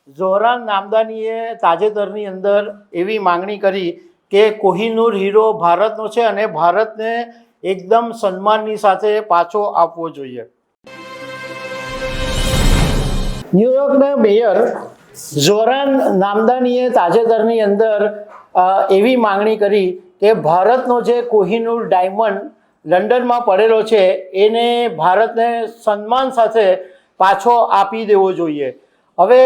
ઝોહરાન નામદાનીએ તાજેતરની અંદર એવી માંગણી કરી કે કોહિનૂર હીરો ભારતનો છે અને ભારતને એકદમ સન્માનની સાથે પાછો આપવો જોઈએ. ન્યુયોર્કના મેયર ઝોહરાન નામદાનીએ તાજેતરની અંદર એવી માંગણી કરી કે ભારતનો જે કોહિનૂર ડાયમંડ લંડનમાં પડેલો છે એને ભારતને સન્માન સાથે પાછો આપી દેવો જોઈએ. હવે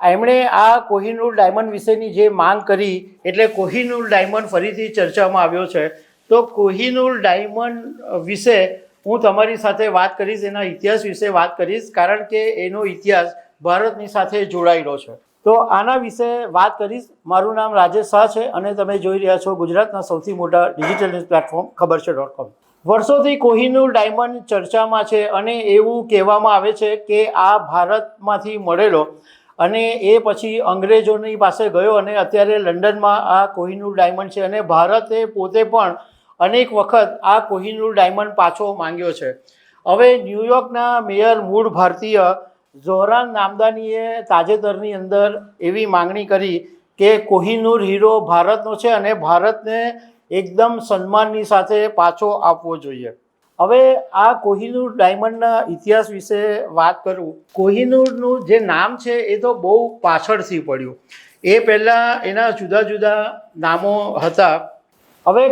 એમણે આ કોહિનૂર ડાયમંડ વિશેની જે માંગ કરી એટલે કોહિનૂર ડાયમંડ ફરીથી ચર્ચામાં આવ્યો છે. તો કોહિનૂર ડાયમંડ વિશે હું તમારી સાથે વાત કરીશ, એના ઇતિહાસ વિશે વાત કરીશ, કારણ કે એનો ઇતિહાસ ભારતની સાથે જોડાયેલો છે. તો આના વિશે વાત કરીશ. મારું નામ રાજેશ શાહ છે અને તમે જોઈ રહ્યા છો ગુજરાતના સૌથી મોટા ડિજિટલ ન્યૂઝ પ્લેટફોર્મ ખબરછે.com. વર્ષોથી કોહિનૂર ડાયમંડ ચર્ચામાં છે અને એવું કહેવામાં આવે છે કે આ ભારતમાંથી મળેલો અને એ પછી અંગ્રેજોની પાસે ગયો અને અત્યારે લંડનમાં આ કોહિનૂર ડાયમંડ છે અને ભારતે પોતે પણ અનેક વખત આ કોહિનૂર ડાયમંડ પાછો માંગ્યો છે. હવે ન્યુયોર્કના મેયર મૂળ ભારતીય ઝોહરાન નામદાનીએ તાજેતરની અંદર એવી માંગણી કરી કે કોહિનૂર હીરો ભારતનો છે અને ભારતને એકદમ સન્માનની સાથે પાછો આપવો જોઈએ. હવે આ કોહિનૂર ડાયમંડના ઇતિહાસ વિશે વાત કરું. કોહિનૂરનું જે નામ છે એ તો બહુ પાછળથી પડ્યું. એ પહેલાં એના જુદા જુદા નામો હતા. હવે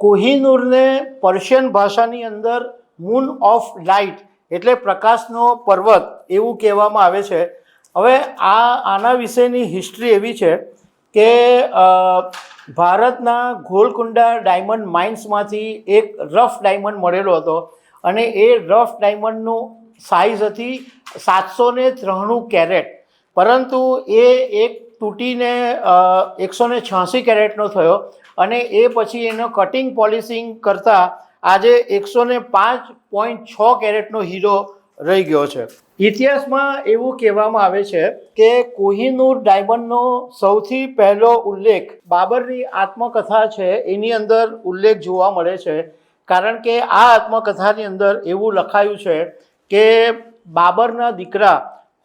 કોહિનૂરને પર્શિયન ભાષાની અંદર મૂન ઓફ લાઇટ એટલે પ્રકાશનો પર્વત એવું કહેવામાં આવે છે. હવે આના વિશેની હિસ્ટ્રી એવી છે કે ભારતના ગોલકુંડા ડાયમંડ માઇન્સમાંથી એક રફ ડાયમંડ મળેલો હતો અને એ રફ ડાયમંડનું સાઇઝ હતી 793 કેરેટ, પરંતુ એ એક તૂટીને 186 કેરેટનો થયો અને એ પછી એનો કટિંગ પોલિશિંગ કરતાં આજે 105.6 કેરેટનો હીરો રહી ગયો છે. ઇતિહાસમાં એવું કહેવામાં આવે છે કે કોહિનૂર ડાયમંડનો સૌથી પહેલો ઉલ્લેખ બાબરની આત્મકથા છે એની અંદર ઉલ્લેખ જોવા મળે છે. કારણ કે આ આત્મકથાની અંદર એવું લખાયું છે કે બાબરના દીકરા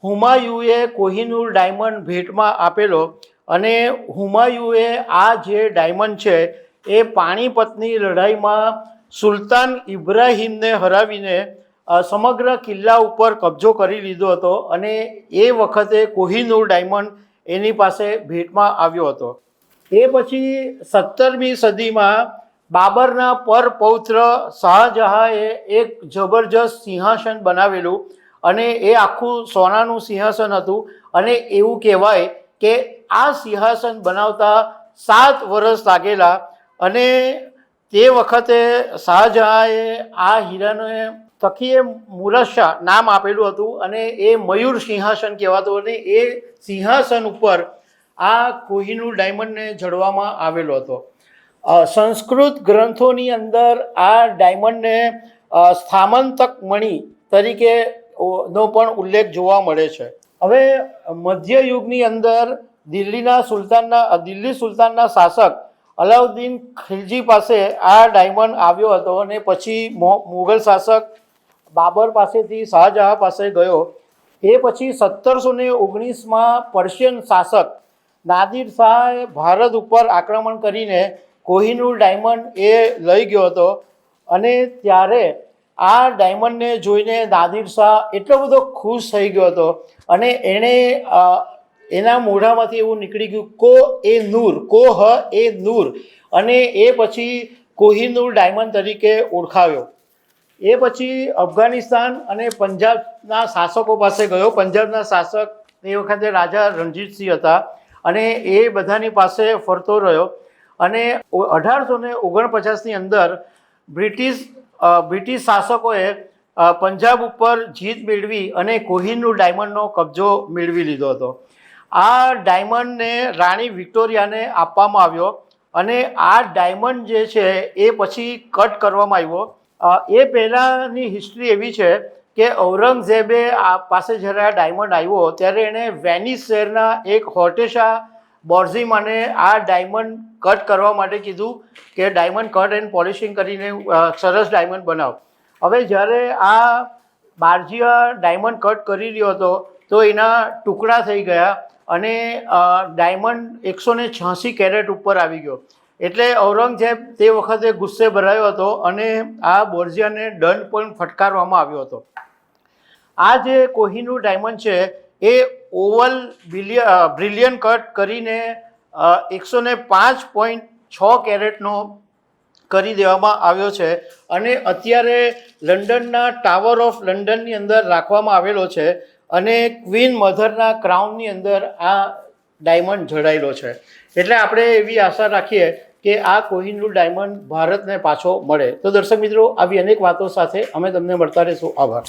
હુમાયુએ કોહિનૂર ડાયમંડ ભેટમાં આપેલો અને હુમાયુએ આ જે ડાયમંડ છે એ પાણીપતની લડાઈમાં સુલતાન ઇબ્રાહિમને હરાવીને સમગ્ર કિલ્લા ઉપર કબજો કરી લીધો હતો અને એ વખતે કોહિનૂર ડાયમંડ એની પાસે ભેટમાં આવ્યો હતો. એ પછી 17મી સદીમાં બાબરના પરપૌત્ર શાહજહાંએ એક જબરજસ્ત સિંહાસન બનાવેલું અને એ આખું સોનાનું સિંહાસન હતું અને એવું કહેવાય કે આ સિંહાસન બનાવતા 7 વર્ષ લાગેલા અને તે વખતે શાહજહાંએ આ હીરાને તકીએ મુરસ્સા નામ આપેલું હતું અને એ મયુર સિંહાસન કહેવાતું અને એ સિંહાસન ઉપર આ કોહિનૂર ડાયમંડને જડવામાં આવેલો હતો. સંસ્કૃત ગ્રંથોની અંદર આ ડાયમંડને સ્થામંતક મણિ તરીકે નો પણ ઉલ્લેખ જોવા મળે છે. હવે મધ્યયુગની અંદર દિલ્હી સુલતાનના શાસક અલાઉદ્દીન ખિલજી પાસે આ ડાયમંડ આવ્યો હતો અને પછી મુઘલ શાસક બાબર પાસેથી શાહજહાં પાસે ગયો. એ પછી 1719માં પર્શિયન શાસક નાદિર શાહે ભારત ઉપર આક્રમણ કરીને કોહિનૂર ડાયમંડ એ લઈ ગયો હતો અને ત્યારે આ ડાયમંડને જોઈને નાદિર શાહ એટલો બધો ખુશ થઈ ગયો હતો અને એણે એના મોઢામાંથી એવું નીકળી ગયું કોહ એ નૂર અને એ પછી કોહિનૂર ડાયમંડ તરીકે ઓળખાવ્યો. એ પછી અફઘાનિસ્તાન અને પંજાબના શાસકો પાસે ગયો. પંજાબના શાસક એ વખતે રાજા રણજીતસિંહ હતા અને એ બધાની પાસે ફરતો રહ્યો અને 1849ની અંદર બ્રિટિશ શાસકોએ પંજાબ ઉપર જીત મેળવી અને કોહિનૂર ડાયમંડનો કબજો મેળવી લીધો હતો. આ ડાયમંડને રાણી વિક્ટોરિયાને આપવામાં આવ્યો અને આ ડાયમંડ જે છે એ પછી કટ કરવામાં આવ્યો. એ પહેલાંની હિસ્ટ્રી એવી છે કે ઔરંગઝેબે પાસે જ્યારે આ ડાયમંડ આવ્યો ત્યારે એણે વેનિસ શહેરના એક હોર્ટેશા બોર્ઝીમાને આ ડાયમંડ કટ કરવા માટે કીધું કે ડાયમંડ કટ એન્ડ પોલિશિંગ કરીને સરસ ડાયમંડ બનાવ. હવે જ્યારે આ બારજીયા ડાયમંડ કટ કરી રહ્યો હતો તો એના ટુકડા થઈ ગયા અને ડાયમંડ 186 કેરેટ ઉપર આવી ગયો. એટલે ઔરંગઝેબ તે વખતે ગુસ્સે ભરાયો હતો અને આ બોર્જિયાને દંડ પણ ફટકારવામાં આવ્યો હતો. આ જે કોહિનૂર ડાયમંડ છે એ ઓવલ બ્રિલિયન કટ કરીને 105.6 કેરેટનો કરી દેવામાં આવ્યો છે અને અત્યારે લંડનના ટાવર ઓફ લંડનની અંદર રાખવામાં આવેલો છે અને ક્વીન મધરના ક્રાઉનની અંદર આ ડાયમંડ જડાયેલો છે. એટલે આપણે એવી આશા રાખીએ કે આ કોહિનૂર ડાયમંડ ભારતને પાછો મળે. તો દર્શક મિત્રો, આવી અનેક વાતો સાથે અમે તમને મળતા રહીશું. આભાર.